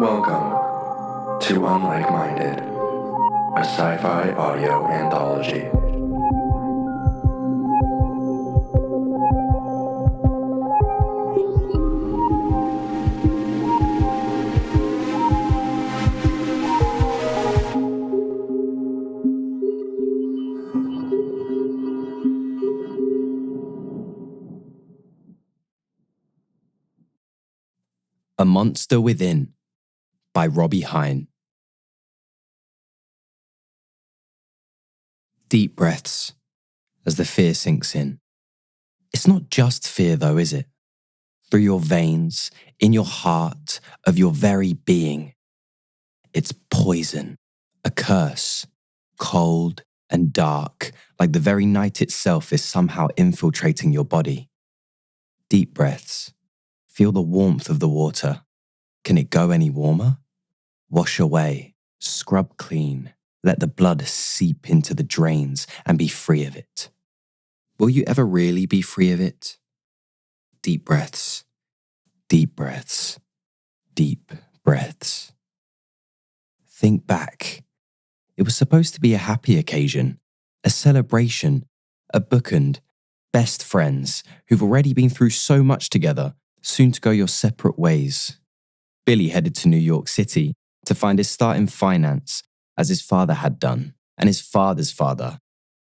Welcome to Unlike-Minded, a sci-fi audio anthology. A Monster Within by Robbie Hyne. Deep breaths as the fear sinks in. It's not just fear though, is it? Through your veins, in your heart, of your very being. It's poison, a curse, cold and dark, like the very night itself is somehow infiltrating your body. Deep breaths. Feel the warmth of the water. Can it go any warmer? Wash away, scrub clean, let the blood seep into the drains and be free of it. Will you ever really be free of it? Deep breaths, deep breaths, deep breaths. Think back. It was supposed to be a happy occasion, a celebration, a bookend, best friends who've already been through so much together, soon to go your separate ways. Billy headed to New York City to find his start in finance, as his father had done, and his father's father.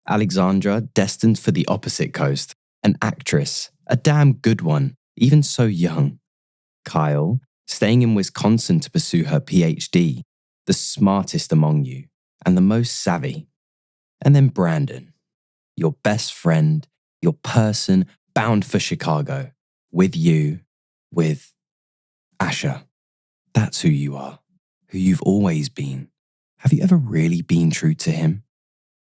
Alexandra, destined for the opposite coast, an actress, a damn good one, even so young. Kyle, staying in Wisconsin to pursue her PhD, the smartest among you, and the most savvy. And then Brandon, your best friend, your person bound for Chicago, with you, with Asher. That's who you are, who you've always been. Have you ever really been true to him?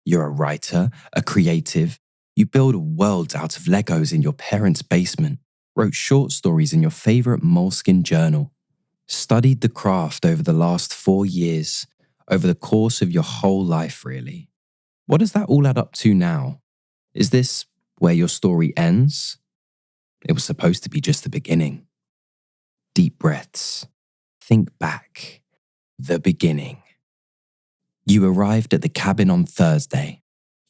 You're a writer, a creative. You build worlds out of Legos in your parents' basement, wrote short stories in your favorite moleskin journal, studied the craft over the last 4 years, over the course of your whole life, really. What does that all add up to now? Is this where your story ends? It was supposed to be just the beginning. Deep breaths. Think back. The beginning. You arrived at the cabin on Thursday.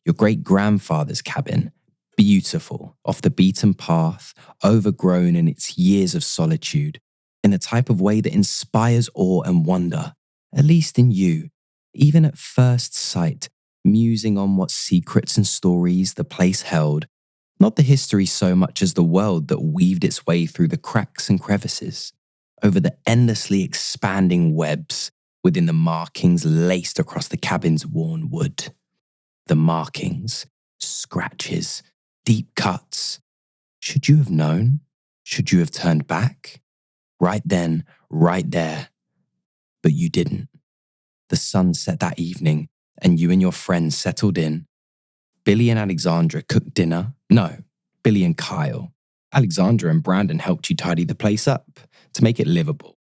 Your great-grandfather's cabin. Beautiful, off the beaten path, overgrown in its years of solitude, in a type of way that inspires awe and wonder, at least in you, even at first sight, musing on what secrets and stories the place held, not the history so much as the world that weaved its way through the cracks and crevices, over the endlessly expanding webs within the markings laced across the cabin's worn wood. The markings, scratches, deep cuts. Should you have known? Should you have turned back? Right then, right there. But you didn't. The sun set that evening, and you and your friends settled in. Billy and Alexandra cooked dinner. No, Billy and Kyle. Alexandra and Brandon helped you tidy the place up to make it livable.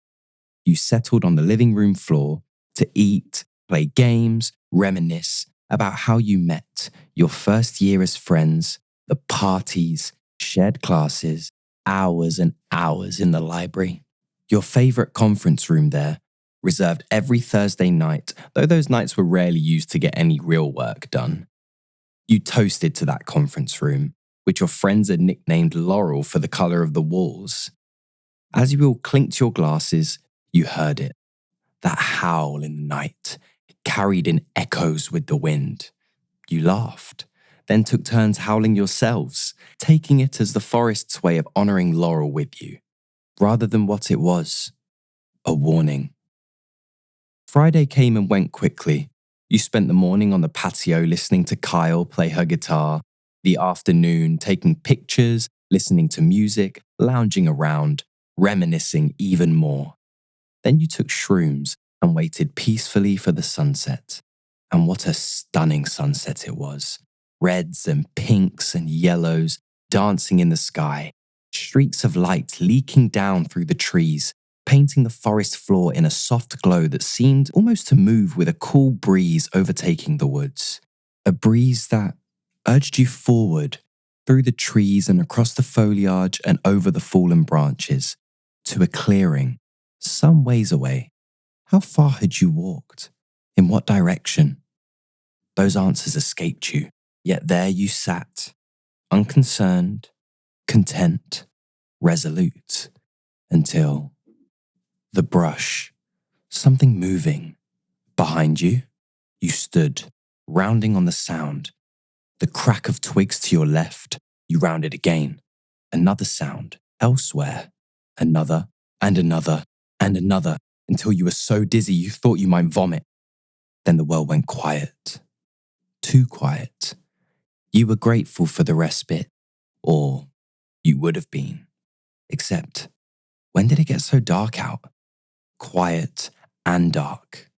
You settled on the living room floor to eat, play games, reminisce about how you met, your first year as friends, the parties, shared classes, hours and hours in the library. Your favorite conference room there, reserved every Thursday night, though those nights were rarely used to get any real work done. You toasted to that conference room, which your friends had nicknamed Laurel for the colour of the walls. As you all clinked your glasses, you heard it. That howl in the night, carried in echoes with the wind. You laughed, then took turns howling yourselves, taking it as the forest's way of honouring Laurel with you, rather than what it was, a warning. Friday came and went quickly. You spent the morning on the patio listening to Kyle play her guitar, the afternoon taking pictures, listening to music, lounging around, reminiscing even more. Then you took shrooms and waited peacefully for the sunset. And what a stunning sunset it was. Reds and pinks and yellows dancing in the sky, streaks of light leaking down through the trees, painting the forest floor in a soft glow that seemed almost to move with a cool breeze overtaking the woods. A breeze that urged you forward through the trees and across the foliage and over the fallen branches to a clearing some ways away. How far had you walked? In what direction? Those answers escaped you, yet there you sat, unconcerned, content, resolute, until the brush, something moving. Behind you, you stood, rounding on the sound. The crack of twigs to your left, you rounded again. Another sound, elsewhere. Another, and another, and another, until you were so dizzy you thought you might vomit. Then the world went quiet. Too quiet. You were grateful for the respite, or you would have been. Except, when did it get so dark out? Quiet and dark.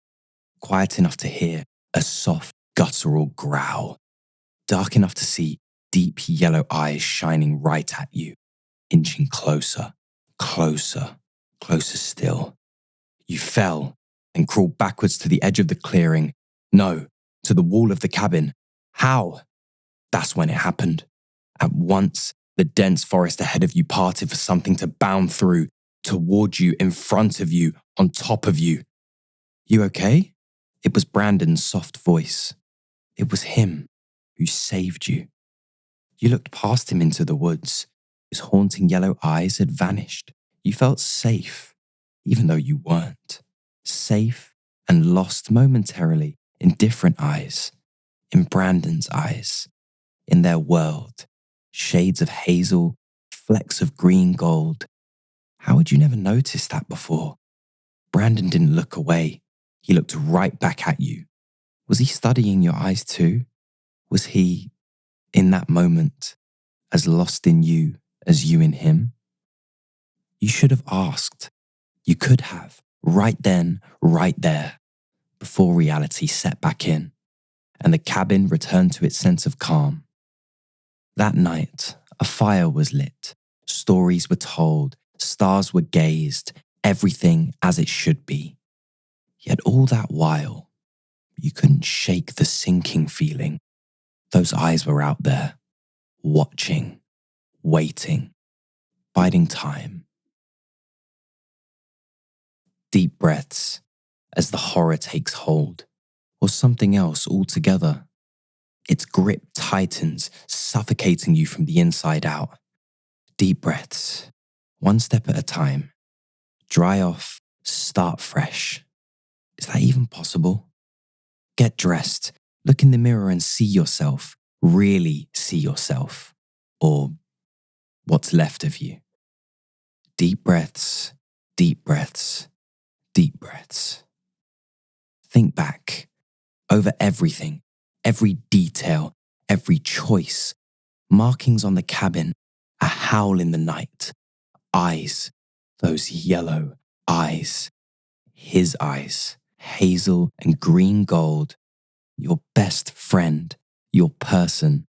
Quiet enough to hear a soft, guttural growl. Dark enough to see deep yellow eyes shining right at you, inching closer, closer, closer still. You fell and crawled backwards to the edge of the clearing. No, to the wall of the cabin. How? That's when it happened. At once, the dense forest ahead of you parted for something to bound through, toward you, in front of you, on top of you. You okay? It was Brandon's soft voice. It was him who saved you. You looked past him into the woods. His haunting yellow eyes had vanished. You felt safe, even though you weren't. Safe and lost momentarily in different eyes. In Brandon's eyes. In their world. Shades of hazel, flecks of green gold. How had you never noticed that before? Brandon didn't look away. He looked right back at you. Was he studying your eyes too? Was he, in that moment, as lost in you as you in him? You should have asked. You could have, right then, right there, before reality set back in, and the cabin returned to its sense of calm. That night, a fire was lit, stories were told, stars were gazed, everything as it should be. Yet all that while, you couldn't shake the sinking feeling. Those eyes were out there, watching, waiting, biding time. Deep breaths as the horror takes hold, or something else altogether. Its grip tightens, suffocating you from the inside out. Deep breaths, one step at a time. Dry off, start fresh. Is that even possible? Get dressed, look in the mirror and see yourself, really see yourself, or what's left of you. Deep breaths, deep breaths, deep breaths. Think back over everything, every detail, every choice, markings on the cabin, a howl in the night, eyes, those yellow eyes, his eyes, hazel and green gold, your best friend, your person.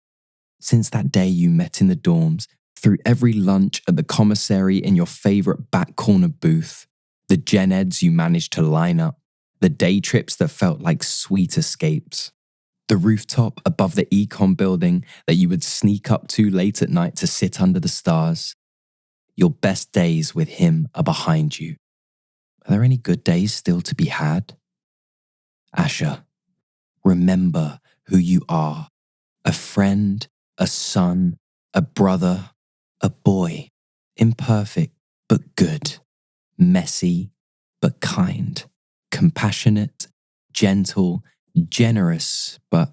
Since that day you met in the dorms, through every lunch at the commissary in your favourite back corner booth, the gen eds you managed to line up, the day trips that felt like sweet escapes, the rooftop above the econ building that you would sneak up to late at night to sit under the stars. Your best days with him are behind you. Are there any good days still to be had? Asher, remember who you are. A friend, a son, a brother, a boy. Imperfect, but good. Messy, but kind. Compassionate, gentle, generous, but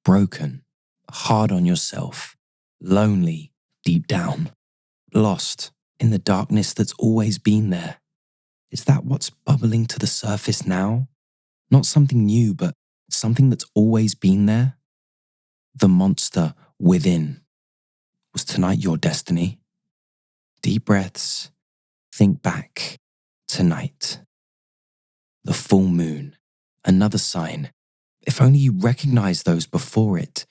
broken. Hard on yourself. Lonely, deep down. Lost in the darkness that's always been there. Is that what's bubbling to the surface now? Not something new, but something that's always been there? The monster within. Was tonight your destiny? Deep breaths. Think back. Tonight. The full moon. Another sign. If only you recognized those before it.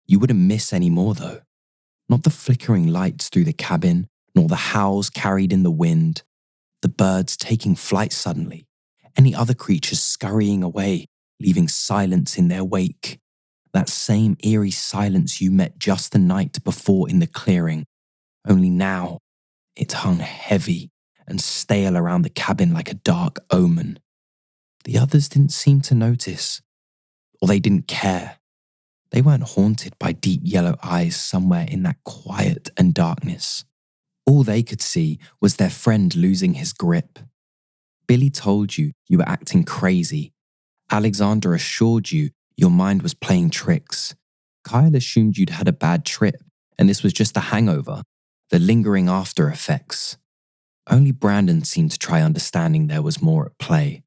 You wouldn't miss any more though. Not the flickering lights through the cabin, nor the howls carried in the wind. The birds taking flight suddenly. Any other creatures scurrying away, leaving silence in their wake. That same eerie silence you met just the night before in the clearing. Only now, it hung heavy and stale around the cabin like a dark omen. The others didn't seem to notice, or they didn't care. They weren't haunted by deep yellow eyes somewhere in that quiet and darkness. All they could see was their friend losing his grip. Billy told you you were acting crazy. Alexander assured you your mind was playing tricks. Kyle assumed you'd had a bad trip, and this was just a hangover, the lingering after effects. Only Brandon seemed to try understanding there was more at play.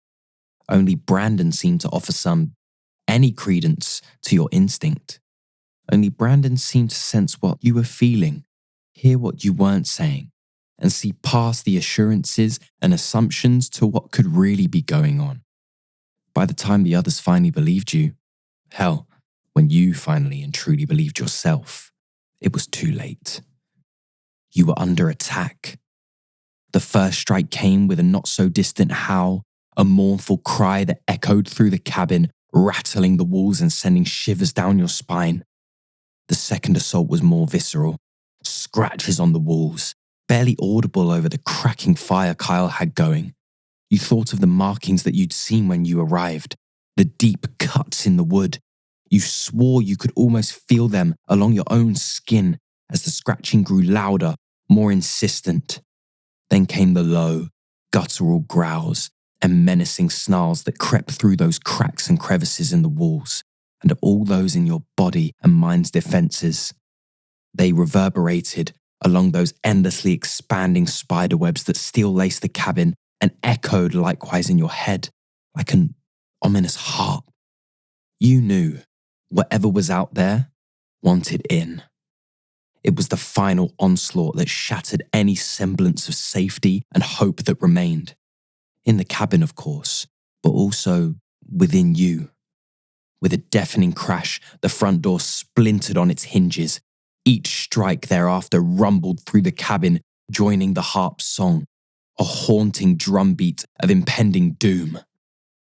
Only Brandon seemed to offer any credence to your instinct. Only Brandon seemed to sense what you were feeling, hear what you weren't saying, and see past the assurances and assumptions to what could really be going on. By the time the others finally believed you, hell, when you finally and truly believed yourself, it was too late. You were under attack. The first strike came with a not-so-distant howl, a mournful cry that echoed through the cabin, rattling the walls and sending shivers down your spine. The second assault was more visceral. Scratches on the walls, barely audible over the cracking fire Kyle had going. You thought of the markings that you'd seen when you arrived, the deep cuts in the wood. You swore you could almost feel them along your own skin as the scratching grew louder, more insistent. Then came the low, guttural growls and menacing snarls that crept through those cracks and crevices in the walls, and all those in your body and mind's defenses. They reverberated along those endlessly expanding spiderwebs that steel-laced the cabin and echoed likewise in your head like an ominous harp. You knew whatever was out there wanted in. It was the final onslaught that shattered any semblance of safety and hope that remained. In the cabin, of course, but also within you. With a deafening crash, the front door splintered on its hinges. Each strike thereafter rumbled through the cabin, joining the harp's song, a haunting drumbeat of impending doom.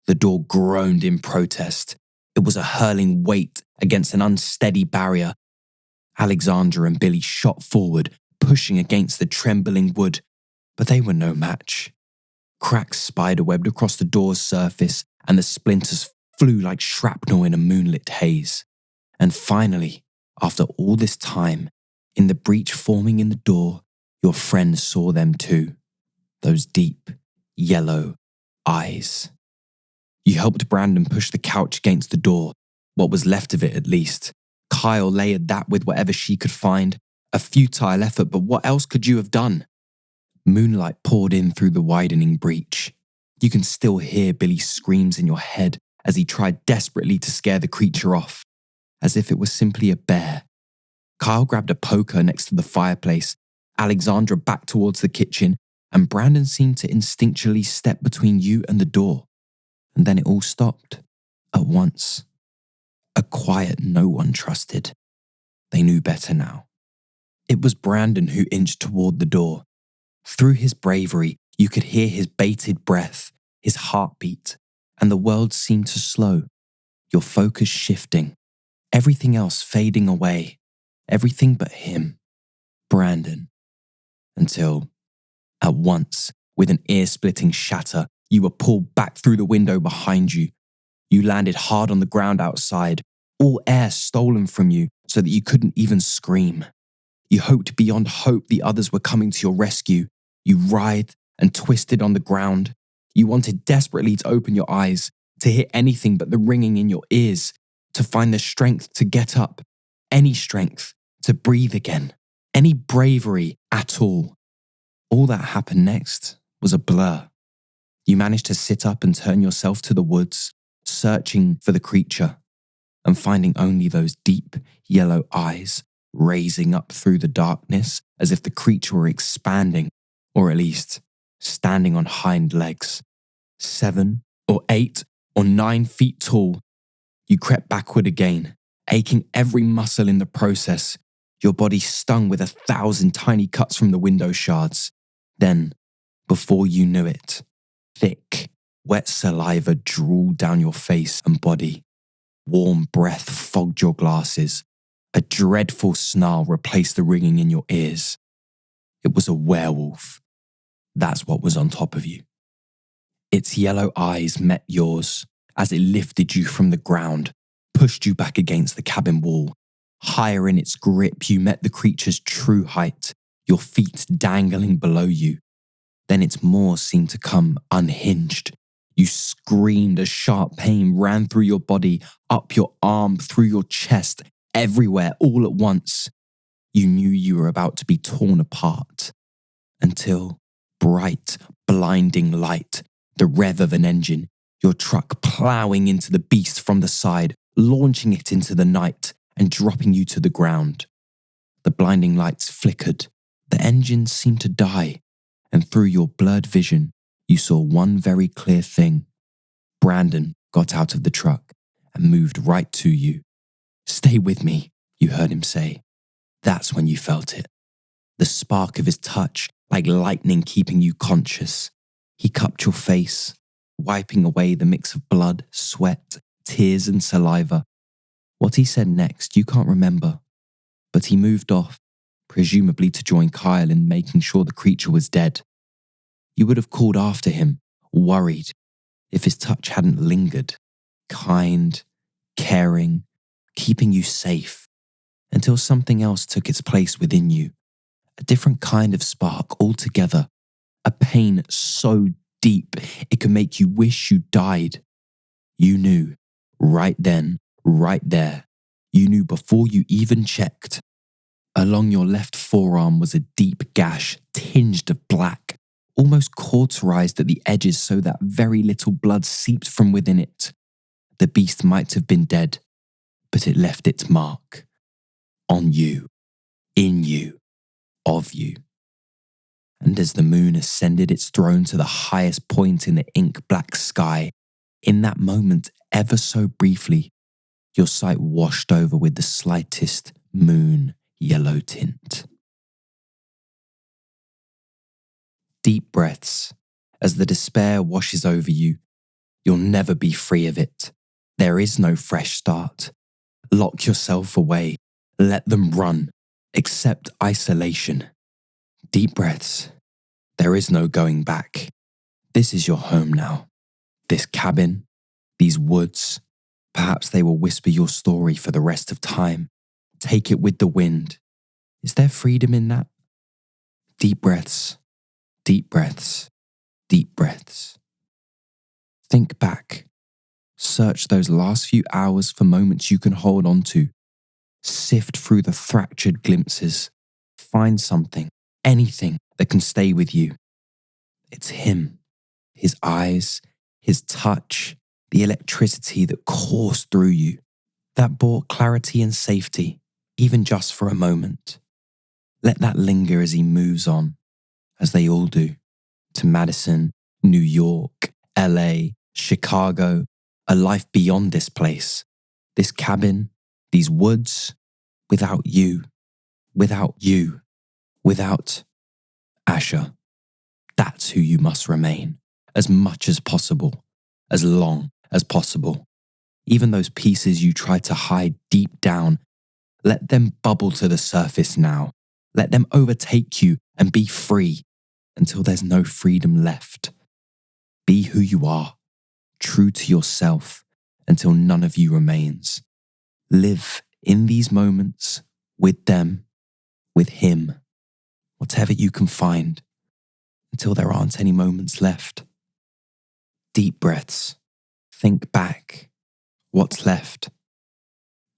The door groaned in protest. It was a hurling weight against an unsteady barrier. Alexander and Billy shot forward, pushing against the trembling wood, but they were no match. Cracks spiderwebbed across the door's surface, and the splinters flew like shrapnel in a moonlit haze. And finally, after all this time, in the breach forming in the door, your friend saw them too. Those deep, yellow eyes. You helped Brandon push the couch against the door, what was left of it at least. Kyle layered that with whatever she could find. A futile effort, but what else could you have done? Moonlight poured in through the widening breach. You can still hear Billy's screams in your head as he tried desperately to scare the creature off, as if it was simply a bear. Kyle grabbed a poker next to the fireplace, Alexandra backed towards the kitchen, and Brandon seemed to instinctually step between you and the door. And then it all stopped, at once. A quiet no one trusted. They knew better now. It was Brandon who inched toward the door. Through his bravery, you could hear his bated breath, his heartbeat, and the world seemed to slow, your focus shifting, everything else fading away, everything but him, Brandon. Until, at once, with an ear-splitting shatter, you were pulled back through the window behind you. You landed hard on the ground outside, all air stolen from you so that you couldn't even scream. You hoped beyond hope the others were coming to your rescue. You writhed and twisted on the ground. You wanted desperately to open your eyes, to hear anything but the ringing in your ears, to find the strength to get up, any strength to breathe again, any bravery at all. All that happened next was a blur. You managed to sit up and turn yourself to the woods, searching for the creature, and finding only those deep yellow eyes raising up through the darkness as if the creature were expanding, or at least standing on hind legs. 7 or 8 or 9 feet tall. You crept backward again, aching every muscle in the process, your body stung with 1,000 tiny cuts from the window shards. Then, before you knew it, thick, wet saliva drooled down your face and body. Warm breath fogged your glasses. A dreadful snarl replaced the ringing in your ears. It was a werewolf. That's what was on top of you. Its yellow eyes met yours as it lifted you from the ground, pushed you back against the cabin wall. Higher in its grip, you met the creature's true height, your feet dangling below you. Then its maw seemed to come unhinged. You screamed as sharp pain ran through your body, up your arm, through your chest, everywhere, all at once. You knew you were about to be torn apart. Until bright, blinding light, the rev of an engine, your truck ploughing into the beast from the side, launching it into the night and dropping you to the ground. The blinding lights flickered. The engine seemed to die, and through your blurred vision, you saw one very clear thing. Brandon got out of the truck and moved right to you. "Stay with me," you heard him say. That's when you felt it. The spark of his touch, like lightning keeping you conscious. He cupped your face, wiping away the mix of blood, sweat, tears and saliva. What he said next, you can't remember, but he moved off, presumably to join Kyle in making sure the creature was dead. You would have called after him, worried, if his touch hadn't lingered, kind, caring, keeping you safe, until something else took its place within you, a different kind of spark altogether, a pain so deep it could make you wish you died. You knew, right then, right there, you knew before you even checked. Along your left forearm was a deep gash, tinged of black, almost cauterized at the edges so that very little blood seeped from within it. The beast might have been dead, but it left its mark. On you, in you, of you. And as the moon ascended its throne to the highest point in the ink-black sky, in that moment, ever so briefly, your sight washed over with the slightest moon yellow tint. Deep breaths. As the despair washes over you, you'll never be free of it. There is no fresh start. Lock yourself away. Let them run. Accept isolation. Deep breaths. There is no going back. This is your home now. This cabin, these woods, perhaps they will whisper your story for the rest of time. Take it with the wind. Is there freedom in that? Deep breaths, deep breaths, deep breaths. Think back. Search those last few hours for moments you can hold on to. Sift through the fractured glimpses. Find something, anything that can stay with you. It's him, his eyes, his touch, the electricity that coursed through you, that brought clarity and safety, even just for a moment. Let that linger as he moves on, as they all do, to Madison, New York, LA, Chicago, a life beyond this place, this cabin, these woods, without you, without you, without Asher. That's who you must remain, as much as possible, as long as possible. Even those pieces you try to hide deep down, let them bubble to the surface now. Let them overtake you and be free until there's no freedom left. Be who you are, true to yourself until none of you remains. Live in these moments with them, with him, whatever you can find, until there aren't any moments left. Deep breaths. Think back. What's left?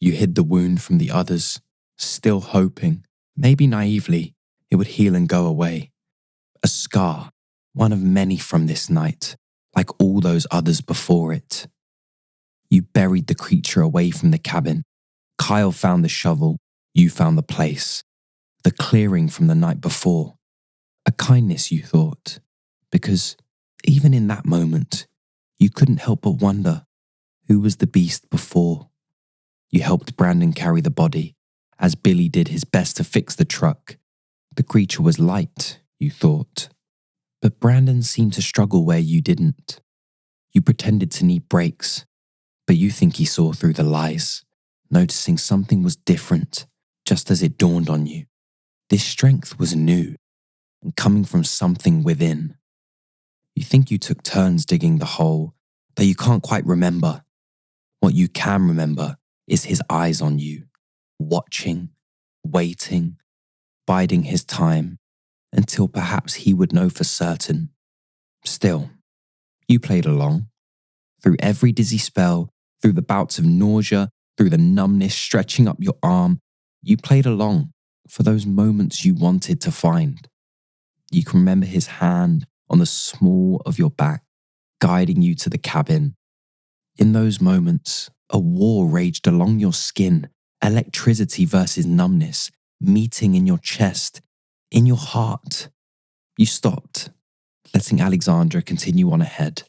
You hid the wound from the others, still hoping, maybe naively, it would heal and go away. A scar, one of many from this night, like all those others before it. You buried the creature away from the cabin. Kyle found the shovel, you found the place, the clearing from the night before. A kindness, you thought, because even in that moment, you couldn't help but wonder who was the beast before. You helped Brandon carry the body, as Billy did his best to fix the truck. The creature was light, you thought. But Brandon seemed to struggle where you didn't. You pretended to need brakes, but you think he saw through the lies, noticing something was different, just as it dawned on you. This strength was new, and coming from something within. You think you took turns digging the hole, though you can't quite remember. What you can remember is his eyes on you, watching, waiting, biding his time, until perhaps he would know for certain. Still, you played along. Through every dizzy spell, through the bouts of nausea, through the numbness stretching up your arm, you played along for those moments you wanted to find. You can remember his hand on the small of your back, guiding you to the cabin. In those moments, a war raged along your skin, electricity versus numbness, meeting in your chest, in your heart. You stopped, letting Alexandra continue on ahead.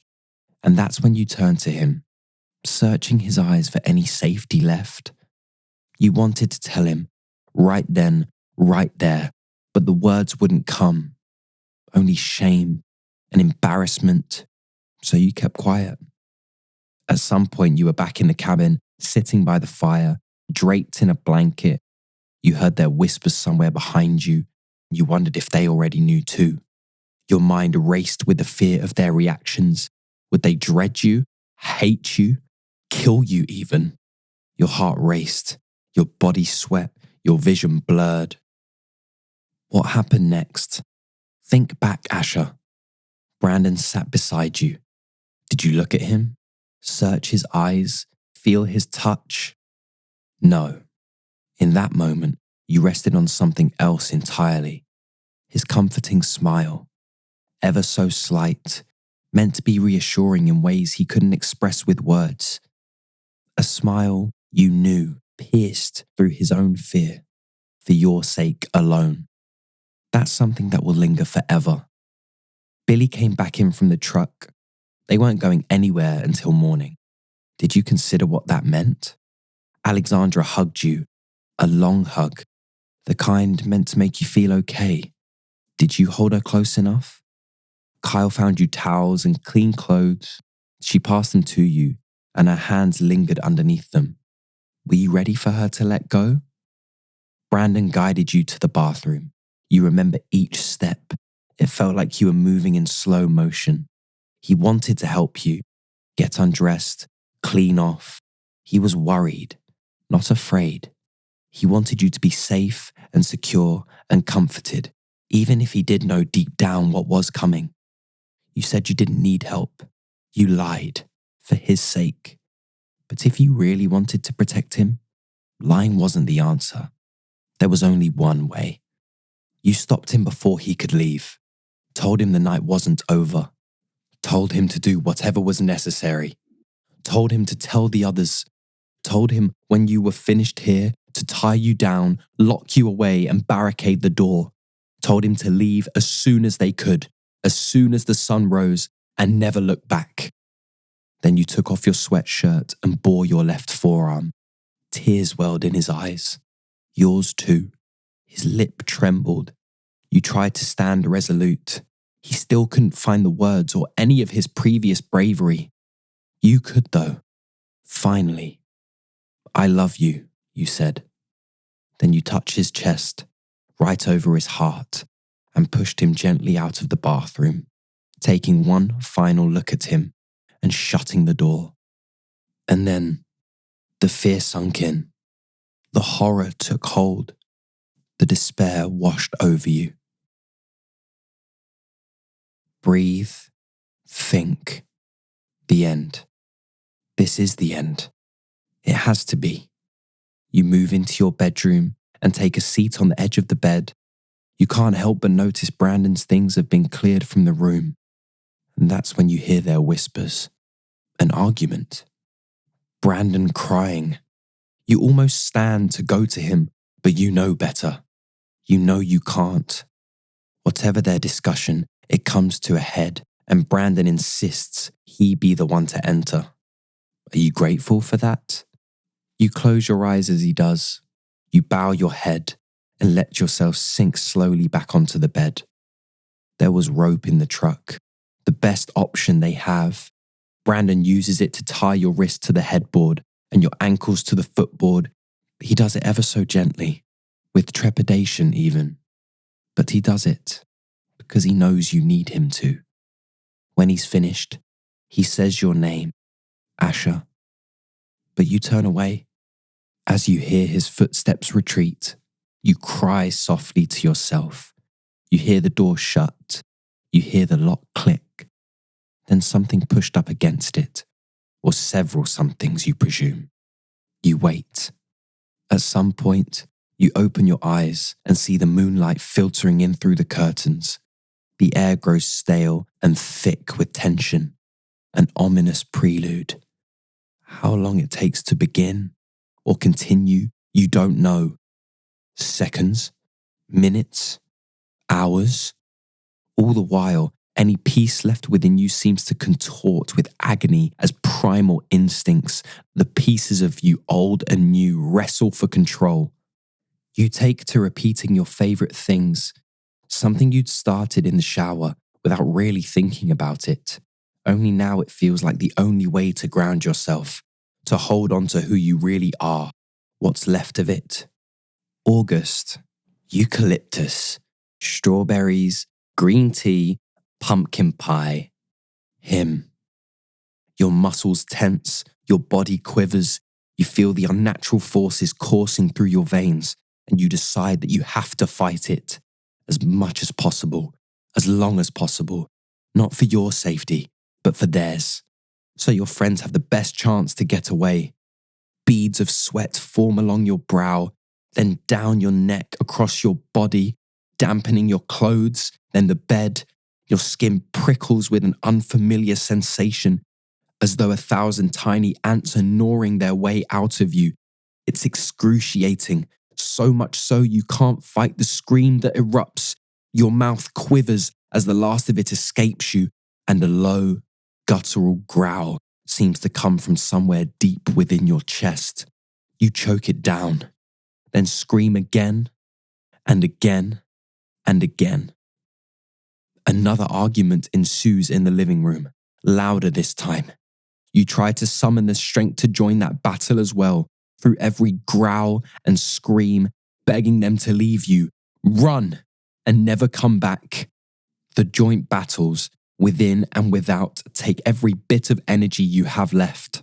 And that's when you turned to him, searching his eyes for any safety left. You wanted to tell him, right then, right there, but the words wouldn't come. Only shame and embarrassment, so you kept quiet. At some point, you were back in the cabin, sitting by the fire, draped in a blanket. You heard their whispers somewhere behind you. You wondered if they already knew too. Your mind raced with the fear of their reactions. Would they dread you, hate you, kill you even? Your heart raced, your body sweat, your vision blurred. What happened next? Think back, Asher. Brandon sat beside you. Did you look at him? Search his eyes? Feel his touch? No. In that moment, you rested on something else entirely. His comforting smile, ever so slight, meant to be reassuring in ways he couldn't express with words. A smile you knew pierced through his own fear, for your sake alone. That's something that will linger forever. Billy came back in from the truck. They weren't going anywhere until morning. Did you consider what that meant? Alexandra hugged you, a long hug, the kind meant to make you feel okay. Did you hold her close enough? Kyle found you towels and clean clothes. She passed them to you, and her hands lingered underneath them. Were you ready for her to let go? Brandon guided you to the bathroom. You remember each step. It felt like you were moving in slow motion. He wanted to help you. Get undressed, clean off. He was worried, not afraid. He wanted you to be safe and secure and comforted, even if he did know deep down what was coming. You said you didn't need help. You lied, for his sake. But if you really wanted to protect him, lying wasn't the answer. There was only one way. You stopped him before he could leave, told him the night wasn't over, told him to do whatever was necessary, told him to tell the others, told him when you were finished here to tie you down, lock you away and barricade the door, told him to leave as soon as they could, as soon as the sun rose, and never look back. Then you took off your sweatshirt and bore your left forearm. Tears welled in his eyes. Yours too. His lip trembled. You tried to stand resolute. He still couldn't find the words or any of his previous bravery. You could though. Finally. I love you, you said. Then you touched his chest, right over his heart, and pushed him gently out of the bathroom, taking one final look at him and shutting the door. And then the fear sunk in. The horror took hold. The despair washed over you. Breathe. Think. The end. This is the end. It has to be. You move into your bedroom and take a seat on the edge of the bed. You can't help but notice Brandon's things have been cleared from the room. And that's when you hear their whispers. An argument. Brandon crying. You almost stand to go to him, but you know better. You know you can't. Whatever their discussion, it comes to a head, and Brandon insists he be the one to enter. Are you grateful for that? You close your eyes as he does. You bow your head and let yourself sink slowly back onto the bed. There was rope in the truck, the best option they have. Brandon uses it to tie your wrist to the headboard and your ankles to the footboard. He does it ever so gently, with trepidation even. But he does it. because he knows you need him to. When he's finished, he says your name, Asher. But you turn away. As you hear his footsteps retreat, you cry softly to yourself. You hear the door shut. You hear the lock click. Then something pushed up against it, or several somethings, you presume. You wait. At some point, you open your eyes and see the moonlight filtering in through the curtains. The air grows stale and thick with tension, an ominous prelude. How long it takes to begin or continue, you don't know. Seconds, minutes, hours. All the while, any peace left within you seems to contort with agony as primal instincts, the pieces of you old and new, wrestle for control. You take to repeating your favorite things, something you'd started in the shower without really thinking about it. Only now it feels like the only way to ground yourself, to hold on to who you really are, what's left of it. August, eucalyptus, strawberries, green tea, pumpkin pie. Him. Your muscles tense, your body quivers, you feel the unnatural forces coursing through your veins, and you decide that you have to fight it as much as possible, as long as possible, not for your safety, but for theirs. So your friends have the best chance to get away. Beads of sweat form along your brow, then down your neck, across your body, dampening your clothes, then the bed. Your skin prickles with an unfamiliar sensation, as though 1,000 tiny ants are gnawing their way out of you. It's excruciating, so much so you can't fight the scream that erupts. Your mouth quivers as the last of it escapes you, and a low, guttural growl seems to come from somewhere deep within your chest. You choke it down, then scream again, and again, and again. Another argument ensues in the living room, louder this time. You try to summon the strength to join that battle as well, through every growl and scream, begging them to leave you, run, and never come back. The joint battles, within and without, take every bit of energy you have left.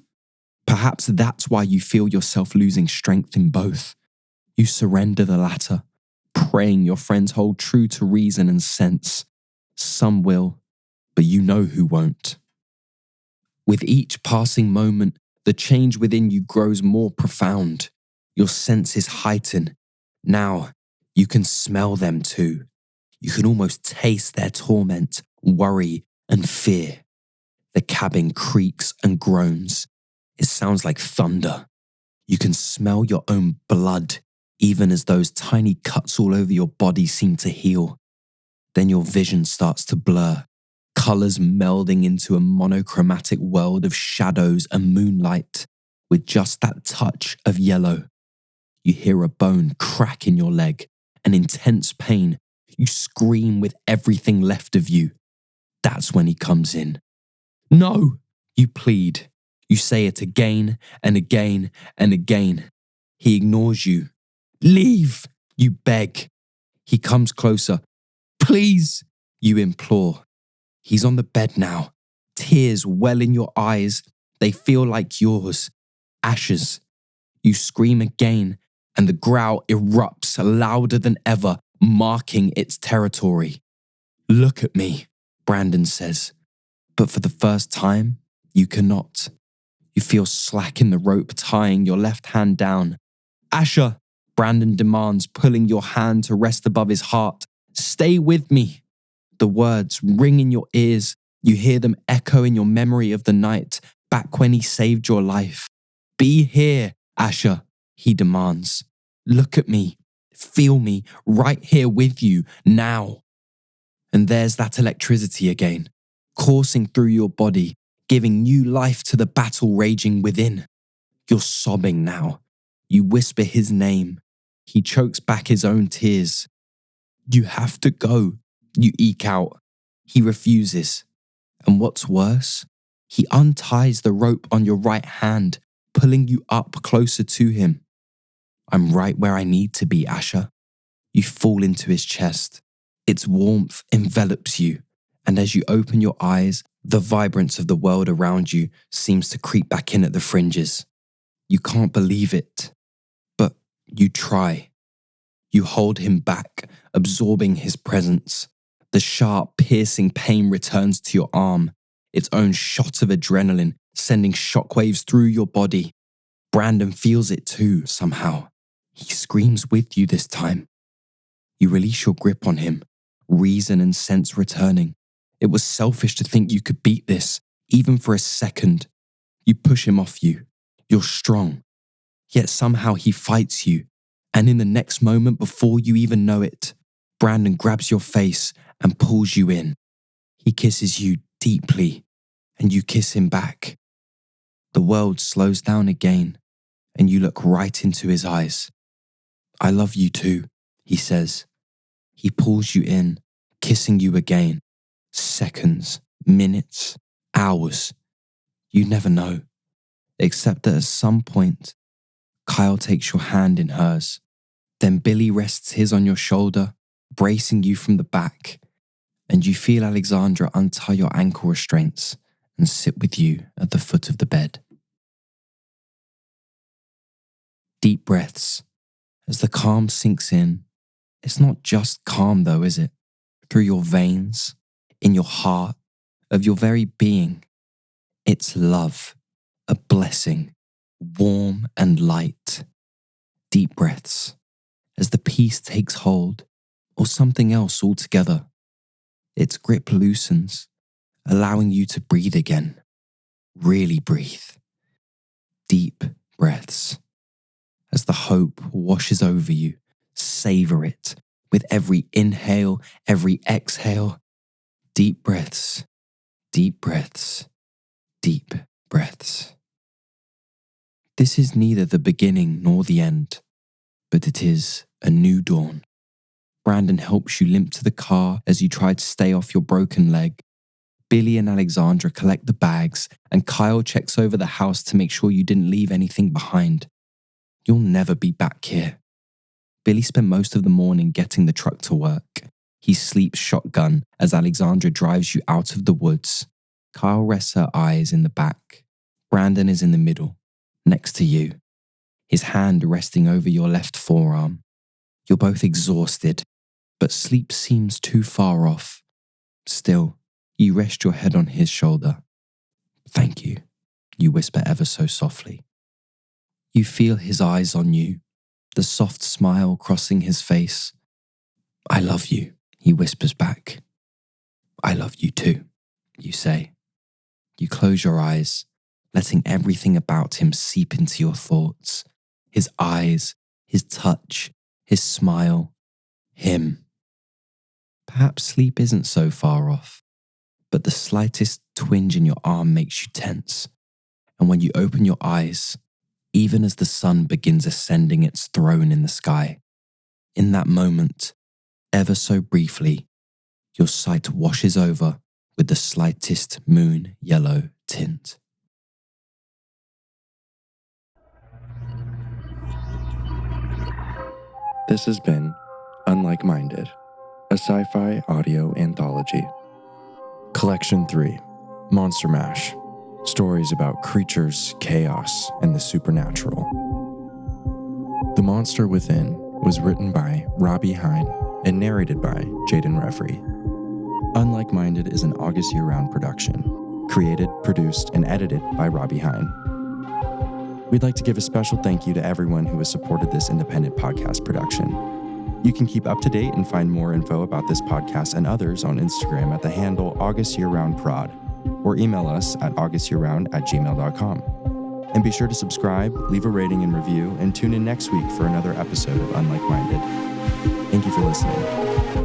Perhaps that's why you feel yourself losing strength in both. You surrender the latter, praying your friends hold true to reason and sense. Some will, but you know who won't. With each passing moment, the change within you grows more profound. Your senses heighten. Now, you can smell them too. You can almost taste their torment, worry, and fear. The cabin creaks and groans. It sounds like thunder. You can smell your own blood, even as those tiny cuts all over your body seem to heal. Then your vision starts to blur, colors melding into a monochromatic world of shadows and moonlight, with just that touch of yellow. You hear a bone crack in your leg, an intense pain. You scream with everything left of you. That's when he comes in. No, you plead. You say it again and again and again. He ignores you. Leave, you beg. He comes closer. Please, you implore. He's on the bed now. Tears well in your eyes. They feel like yours. Ashes. You scream again, and the growl erupts louder than ever, marking its territory. Look at me, Brandon says. But for the first time, you cannot. You feel slack in the rope tying your left hand down. Asher, Brandon demands, pulling your hand to rest above his heart. Stay with me. The words ring in your ears. You hear them echo in your memory of the night, back when he saved your life. Be here, Asher, he demands. Look at me. Feel me right here with you, now. And there's that electricity again, coursing through your body, giving new life to the battle raging within. You're sobbing now. You whisper his name. He chokes back his own tears. You have to go, you eke out. He refuses. And what's worse, he unties the rope on your right hand, pulling you up closer to him. I'm right where I need to be, Asher. You fall into his chest. Its warmth envelops you, and as you open your eyes, the vibrance of the world around you seems to creep back in at the fringes. You can't believe it, but you try. You hold him back, absorbing his presence. The sharp, piercing pain returns to your arm, its own shot of adrenaline sending shockwaves through your body. Brandon feels it too, somehow. He screams with you this time. You release your grip on him, reason and sense returning. It was selfish to think you could beat this, even for a second. You push him off you. You're strong. Yet somehow he fights you. And in the next moment, before you even know it, Brandon grabs your face and pulls you in. He kisses you deeply, and you kiss him back. The world slows down again, and you look right into his eyes. I love you too, he says. He pulls you in, kissing you again. Seconds, minutes, hours. You never know. Except that at some point, Kyle takes your hand in hers. Then Billy rests his on your shoulder, bracing you from the back, and you feel Alexandra untie your ankle restraints and sit with you at the foot of the bed. Deep breaths. As the calm sinks in, it's not just calm though, is it? Through your veins, in your heart, of your very being. It's love, a blessing, warm and light. Deep breaths. As the peace takes hold, or something else altogether. Its grip loosens, allowing you to breathe again. Really breathe. Deep breaths. As the hope washes over you, savor it with every inhale, every exhale. Deep breaths, deep breaths, deep breaths. This is neither the beginning nor the end, but it is a new dawn. Brandon helps you limp to the car as you try to stay off your broken leg. Billy and Alexandra collect the bags, and Kyle checks over the house to make sure you didn't leave anything behind. You'll never be back here. Billy spent most of the morning getting the truck to work. He sleeps shotgun as Alexandra drives you out of the woods. Kyle rests her eyes in the back. Brandon is in the middle, next to you, his hand resting over your left forearm. You're both exhausted, but sleep seems too far off. Still, you rest your head on his shoulder. Thank you, you whisper ever so softly. You feel his eyes on you, the soft smile crossing his face. I love you, he whispers back. I love you too, you say. You close your eyes, letting everything about him seep into your thoughts. His eyes, his touch, his smile, him. Perhaps sleep isn't so far off, but the slightest twinge in your arm makes you tense. And when you open your eyes, even as the sun begins ascending its throne in the sky, in that moment, ever so briefly, your sight washes over with the slightest moon yellow tint. This has been Unlike Minded, a sci-fi audio anthology. Collection 3, Monster Mash. Stories about creatures, chaos, and the supernatural. The Monster Within was written by Robbie, Hyne and narrated by Jayden Revri. Unlike Minded is an August year-round production, created, produced, and edited by Robbie, Hyne. We'd like to give a special thank you to everyone who has supported this independent podcast production. You can keep up to date and find more info about this podcast and others on Instagram at the handle AugustYearRoundProd, or email us at augustyearround@gmail.com. And be sure to subscribe, leave a rating and review, and tune in next week for another episode of Unlike Minded. Thank you for listening.